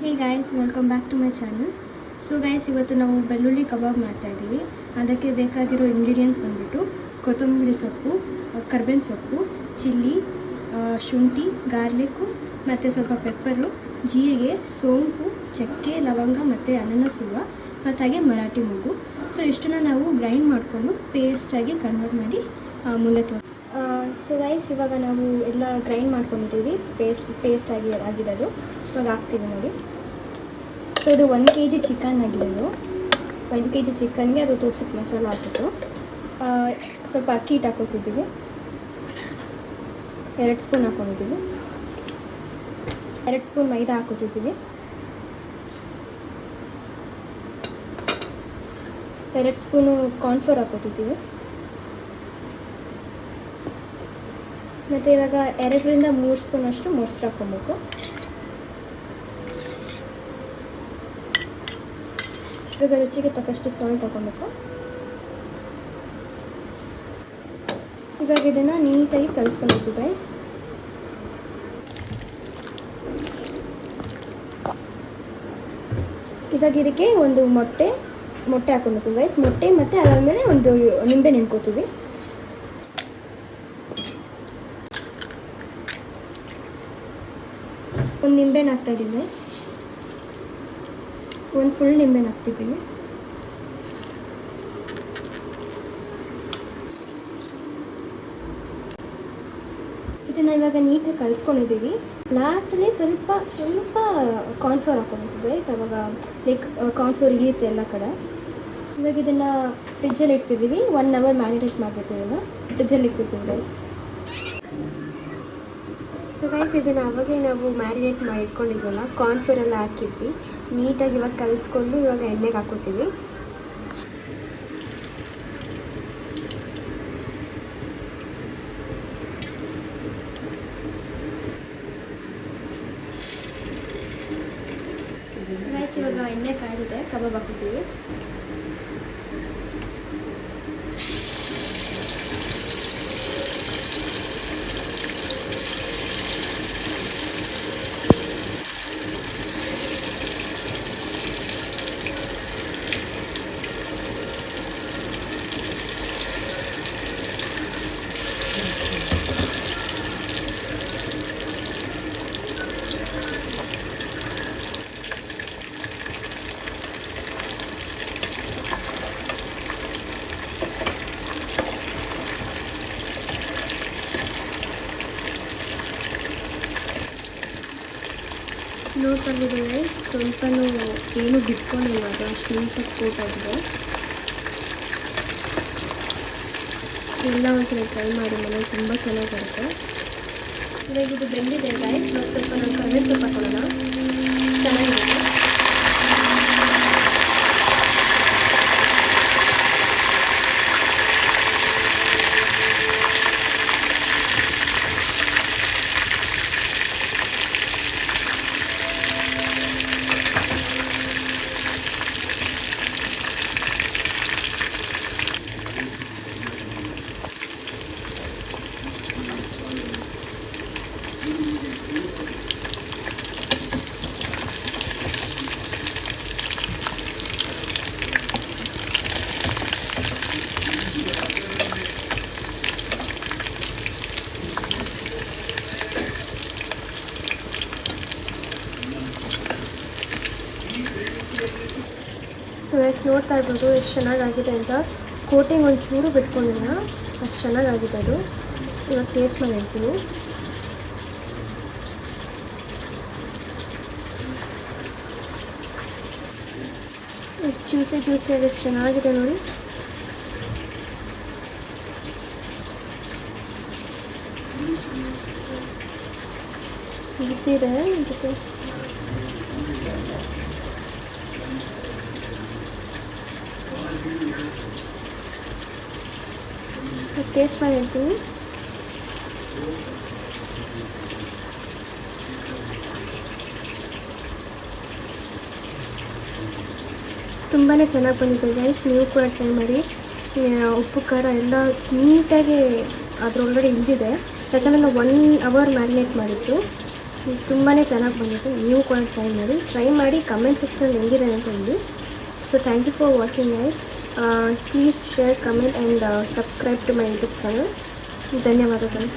Hey guys, welcome back to my channel. So guys, ಇವತ್ತು ನಾವು ಬೆಳ್ಳುಳ್ಳಿ ಕಬಾಬ್ ಮಾಡ್ತಾಯಿದ್ದೀವಿ. ಅದಕ್ಕೆ ಬೇಕಾಗಿರೋ ಇಂಗ್ರೀಡಿಯೆಂಟ್ಸ್ ಬಂದುಬಿಟ್ಟು ಕೊತ್ತಂಬರಿ ಸೊಪ್ಪು, ಕರ್ಬೇವಿನ ಸೊಪ್ಪು, ಚಿಲ್ಲಿ, ಶುಂಠಿ, ಗಾರ್ಲಿಕ್ಕು ಮತ್ತು ಸ್ವಲ್ಪ ಪೆಪ್ಪರು, ಜೀರಿಗೆ, ಸೋಂಪು, ಚಕ್ಕೆ, ಲವಂಗ ಮತ್ತು ಅನಾನಸ್ ಹೂವು ಮತ್ತು ಹಾಗೆ ಮರಾಠಿ ಮೊಗ್ಗು. ಸೊ ಇಷ್ಟನ್ನು ನಾವು ಗ್ರೈಂಡ್ ಮಾಡಿಕೊಂಡು ಪೇಸ್ಟಾಗಿ ಕನ್ವರ್ಟ್ ಮಾಡಿ ಮುಂದೆ ಸೊ ಗೈಸ್, ಇವಾಗ ನಾವು ಎಲ್ಲ ಗ್ರೈಂಡ್ ಮಾಡ್ಕೊಂಡಿದ್ದೀವಿ. ಪೇಸ್ಟ್ ಆಗಿರೋದು ಇವಾಗ ಹಾಕ್ತೀವಿ ನೋಡಿ. ಸೊ ಇದು 1 kg ಚಿಕನ್ ಆಗಿರೋದು. 1 kg ಚಿಕನ್ಗೆ ಅದು ತೋರ್ಸಿದ ಮಸಾಲ ಹಾಕಿತ್ತು. ಸ್ವಲ್ಪ ಅಕ್ಕಿ ಹಿಟ್ಟು ಹಾಕೋತಿದ್ದೀವಿ. 2 ಸ್ಪೂನ್ ಹಾಕೊಂಡಿದ್ದೀವಿ. 2 ಸ್ಪೂನ್ ಮೈದಾ ಹಾಕೋತಿದ್ದೀವಿ. 2 ಸ್ಪೂನು ಕಾರ್ನ್ಫ್ಲೋರ್ ಹಾಕೋತಿದ್ದೀವಿ. ಮತ್ತು ಇವಾಗ 2ರಿಂದ 3 ಸ್ಪೂನಷ್ಟು ಮೊಸರು ಹಾಕ್ಕೊಬೇಕು. ಇವಾಗ ರುಚಿಗೆ ತಕ್ಕಷ್ಟು ಸಾಲ್ಟ್ ಹಾಕ್ಕೊಬೇಕು. ಇವಾಗ ಇದನ್ನು ನೀಟಾಗಿ ಕಲಿಸ್ಕೊಬೇಕು ಗೈಸ್. ಇವಾಗ ಇದಕ್ಕೆ ಒಂದು ಮೊಟ್ಟೆ ಹಾಕ್ಕೊಬೇಕು ಗೈಸ್. ಮೊಟ್ಟೆ ಮತ್ತು ಅದಾದಮೇಲೆ ಒಂದು ನಿಂಬೆ ನೆನ್ಕೋತೀವಿ. ಒಂದು ನಿಂಬೆಹಣ್ಣು ಹಾಕ್ತಾಯಿದ್ದೀವಿ. ಒಂದು ಫುಲ್ ನಿಂಬೆಹಣ್ಣು ಹಾಕ್ತಿದ್ದೀವಿ. ಇದನ್ನು ಇವಾಗ ನೀಟಾಗಿ ಕಲಿಸ್ಕೊಂಡಿದ್ದೀವಿ. ಲಾಸ್ಟಲ್ಲಿ ಸ್ವಲ್ಪ ಕಾರ್ನ್ಫ್ಲೋರ್ ಹಾಕ್ಕೊಬೇಕು ಗೈಸ್. ಅವಾಗ ಲೈಕ್ ಕಾರ್ನ್ಫ್ಲೋರ್ ಇಳಿಯುತ್ತೆ ಎಲ್ಲ ಕಡೆ. ಇವಾಗ ಇದನ್ನು ಫ್ರಿಜ್ಜಲ್ಲಿ ಇಡ್ತಿದ್ದೀವಿ. 1 hour ಮ್ಯಾರಿನೇಟ್ ಮಾಡಬೇಕು. ಇದನ್ನು ಫ್ರಿಜ್ಜಲ್ಲಿ ಇಡ್ತಿದ್ದೀವಿ ಗೈಸ್. ಸೊ ಗೈಸ್, ಇದನ್ನು ಅವಾಗೇ ನಾವು ಮ್ಯಾರಿನೇಟ್ ಮಾಡಿ ಇಟ್ಕೊಂಡಿದ್ವಲ್ಲ, ಕಾರ್ನ್ಫ್ಲೋರ್ ಎಲ್ಲ ಹಾಕಿದ್ವಿ. ನೀಟಾಗಿ ಇವಾಗ ಕಲಿಸ್ಕೊಂಡು ಇವಾಗ ಎಣ್ಣೆಗೆ ಹಾಕೋತೀವಿ. ಗೈಸ್, ಇವಾಗ ಎಣ್ಣೆ ಕಾಯ್ದಿದೆ, ಕಬಾಬ್ ಹಾಕೋತೀವಿ. ನೋಡ್ಕೊಂಡಿದ್ದೇವೆ, ಸ್ವಲ್ಪನೂ ಏನು ಬಿಟ್ಕೊಂಡಿಲ್ಲ, ಅದು ಅಷ್ಟು ನೀಟಾಗಿ ಕೋಟ್ ಆಗಿದೆ. ಎಲ್ಲ ಒಂದ್ಸಲ ಟ್ರೈ ಮಾಡಿ, ಮನೇಲಿ ತುಂಬ ಚೆನ್ನಾಗಿ ಬರುತ್ತೆ. ಇವಾಗ ಇದು ಬೆಂದಿದೆ ಗೈಸ್. ಸ್ವಲ್ಪ ನಾವು ಕರ್ಬೇವಿನ ಸೊಪ್ಪು ಹಾಕೊಳ್ಳೋಣ, ಚೆನ್ನಾಗಿರುತ್ತೆ. ಸೊ ಎಷ್ಟು ನೋಡ್ತಾ ಇರ್ಬೋದು ಎಷ್ಟು ಚೆನ್ನಾಗಾಗಿದೆ ಅಂತ. ಕೋಟಿಂಗ್ ಒಂಚೂರು ಬಿಟ್ಕೊಂಡಿಲ್ಲ, ಅಷ್ಟು ಚೆನ್ನಾಗಾಗಿದೆ ಅದು. ಇವಾಗ ಟೇಸ್ಟ್ ಮಾಡಿ ಹೇಳ್ತೀನಿ. ಎಷ್ಟು ಜ್ಯೂಸಿ ಅದು ಎಷ್ಟು ಚೆನ್ನಾಗಿದೆ ನೋಡಿ. ಬಿಸಿ ಇದೆ ಅದಕ್ಕೆ. ಟೇಸ್ಟ್ ಮಾಡಿ ಹೇಳ್ತೀನಿ. ತುಂಬಾ ಚೆನ್ನಾಗಿ ಬಂದಿದೆ ಗೈಸ್. ನೀವು ಕೂಡ ಟ್ರೈ ಮಾಡಿ. ಉಪ್ಪು ಖಾರ ಎಲ್ಲ ನೀಟಾಗಿ ಅದರೊಳಗಡೆ ಇಳಿದಿದೆ. ಯಾಕಂದರೆ ನಾವು 1 hour ಮ್ಯಾರಿನೇಟ್ ಮಾಡಿದ್ದು. ತುಂಬಾ ಚೆನ್ನಾಗಿ ಬಂದಿದೆ. ನೀವು ಕೂಡ ಟ್ರೈ ಮಾಡಿ ಕಮೆಂಟ್ ಸೆಕ್ಷನಲ್ಲಿ ಹೆಂಗಿದೆ ಅಂತ ಹೇಳಿ. So thank you for watching guys. Please share, comment and subscribe to my YouTube channel. ಧನ್ಯವಾದಗಳು.